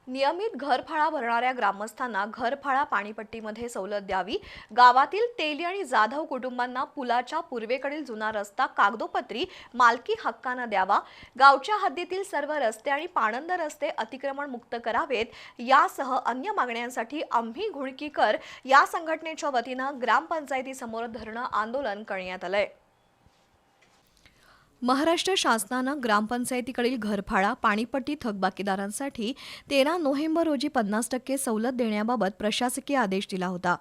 नियमित घरफाळा भरणाऱ्या ग्रामस्थांना घरफाळा पाणीपट्टीमध्ये सवलत द्यावी. गावातील तेली आणि जाधव कुटुंबांना पुलाच्या पूर्वेकडील जुना रस्ता कागदोपत्री मालकी हक्कानं द्यावा. गावच्या हद्दीतील सर्व रस्ते आणि पाणंद रस्ते अतिक्रमण मुक्त करावेत. यासह अन्य मागण्यांसाठी आम्ही घुळकीकर या संघटनेच्या वतीनं ग्रामपंचायतीसमोर धरणं आंदोलन करण्यात आलंय. महाराष्ट्र शासनानं ग्रामपंचायतीकडील घरफाळा पाणीपट्टी थकबाकीदारांसाठी 13 नोव्हेंबर रोजी 50% सवलत देण्याबाबत प्रशासकीय आदेश दिला होता.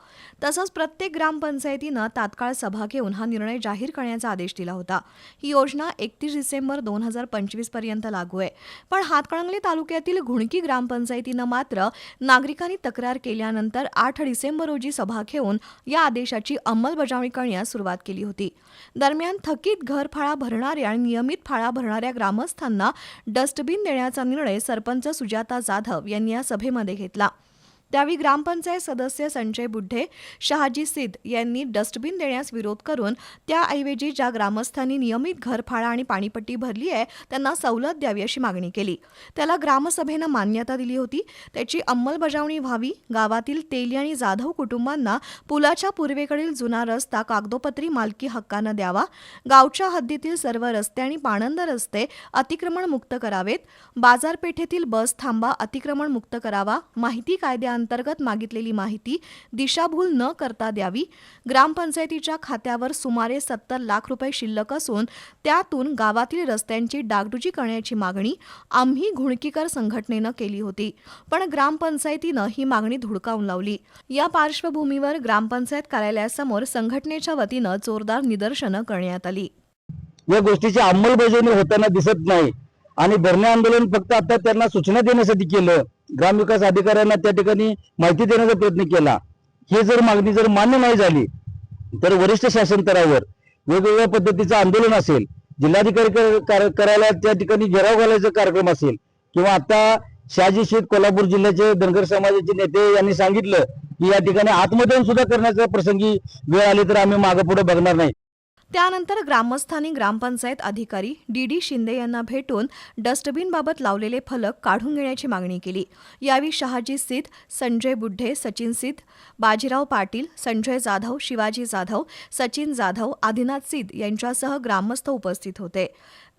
तसंच प्रत्येक ग्रामपंचायतीनं तात्काळ सभा घेऊन हा निर्णय जाहीर करण्याचा आदेश दिला होता. ही योजना 31 डिसेंबर 2025 पर्यंत लागू आहे. पण हातकणंगले तालुक्यातील घुणकी ग्रामपंचायतीनं मात्र नागरिकांनी तक्रार केल्यानंतर 8 डिसेंबर रोजी सभा घेऊन या आदेशाची अंमलबजावणी करण्यास सुरुवात केली होती. दरम्यान थकीत घरफाळा भरणाऱ्या आणि नियमित फाळा भरणाऱ्या ग्रामस्थांना डस्टबिन देण्याचा निर्णय सरपंच सुजाता जाधव यांनी या सभेमध्ये घेतला. त्यावेळी ग्रामपंचायत सदस्य संजय बुड्ढे, शहाजी सिद्ध यांनी डस्टबिन देण्यास विरोध करून त्याऐवजी ज्या ग्रामस्थांनी नियमित घरफाळा आणि पाणीपट्टी भरली आहे त्यांना सवलत द्यावी अशी मागणी केली. त्याला ग्रामसभेनं मान्यता दिली होती. त्याची अंमलबजावणी व्हावी. गावातील तेली आणि जाधव कुटुंबांना पुलाच्या पूर्वेकडील जुना रस्ता कागदोपत्री मालकी हक्कानं द्यावा. गावच्या हद्दीतील सर्व रस्ते आणि पाणंद रस्ते अतिक्रमण मुक्त करावेत. बाजारपेठेतील बस थांबा अतिक्रमण मुक्त करावा. माहिती कायद्याअंतर्गत मागितलेली माहिती दिशाभूल न करता द्यावी. ग्रामपंचायतीच्या खात्यावर सुमारे 70 लाख रुपये शिल्लक असून त्यातून गावातील रस्त्यांची डागडुजी करण्याची मागणी आम्ही घुळकीकर संघटनेनं केली होती. पण ग्रामपंचायतीनं ही मागणी धुडकावून लावली. या पार्श्वभूमीवर ग्रामपंचायत कार्यालयासमोर संघटनेच्या वतीनं जोरदार निदर्शनं करण्यात आली. या गोष्टीची अंमलबजावणी होताना दिसत नाही आणि धरणे आंदोलन फक्त आता त्यांना सूचना देण्यासाठी केलं. ग्रामविकास अधिकाऱ्यांना त्या ठिकाणी माहिती देण्याचा प्रयत्न केला. हे जर मागणी जर मान्य नाही झाली तर वरिष्ठ शासन स्तरावर वेगवेगळ्या पद्धतीचं आंदोलन असेल, जिल्हाधिकारी कार्यालयात त्या ठिकाणी घेराव घालायचा कार्यक्रम असेल किंवा आता शहाजी शेत कोल्हापूर जिल्ह्याचे धनगर समाजाचे नेते यांनी सांगितलं की या ठिकाणी आत्मदहन सुद्धा करण्याचा प्रसंगी वेळ आली तर आम्ही मागे पुढे बघणार नाही. त्यानंतर ग्रामस्थांनी ग्रामपंचायत अधिकारी डी शिंदे यांना भेटून डस्टबिनबाबत लावलेले फलक काढून घेण्याची मागणी केली. यावेळी शहाजी सिद्ध, संजय बुड्ढे, सचिन सिद्ध, बाजीराव पाटील, संजय जाधव, शिवाजी जाधव, सचिन जाधव, आदिनाथ सिद्ध यांच्यासह ग्रामस्थ उपस्थित होते.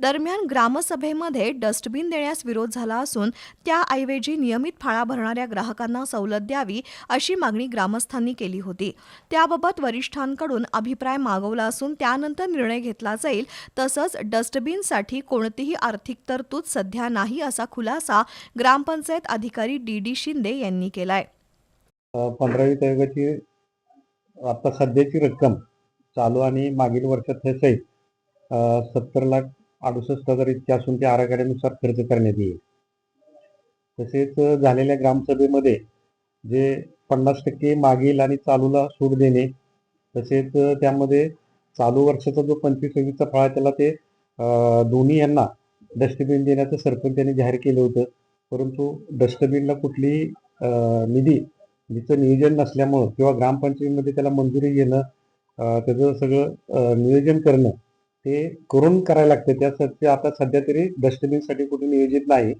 दरम्यान ग्रामसभेमध्ये डस्टबिन देण्यास विरोध झाला असून त्याऐवजी नियमित फाळा भरणाऱ्या ग्राहकांना सवलत द्यावी अशी मागणी ग्रामस्थांनी केली होती. त्याबाबत वरिष्ठांकडून अभिप्राय मागवला असून त्यानंतर निर्णय घेतला जाईल. तसंच डस्टबिनसाठी कोणतीही आर्थिक तरतूद सध्या नाही असा खुलासा ग्रामपंचायत अधिकारी डी शिंदे यांनी केलाय. 15वी आयोगाची आता सध्याची रक्कम चालू आणि मागील वर्षात हे सहित 70,68,000 इतकी असून त्या आराखड्यानुसार खर्च करण्यात येईल. तसेच झालेल्या ग्रामसभेमध्ये जे 50% मागील आणि चालूला सूट देणे, तसेच त्यामध्ये चालू वर्षाचा जो 25-26चा फळा त्याला ते दोन्ही यांना डस्टबिन देण्याचं सरपंचांनी जाहीर केलं होतं. परंतु डस्टबिनला कुठली निधी जिचं नियोजन नसल्यामुळं किंवा ग्रामपंचायतीमध्ये त्याला मंजुरी घेणं, त्याचं सगळं नियोजन करणं ते करून करायला लागतं. त्यासाठी आता सध्या तरी डस्टबिनसाठी कुठे नियोजित नाही.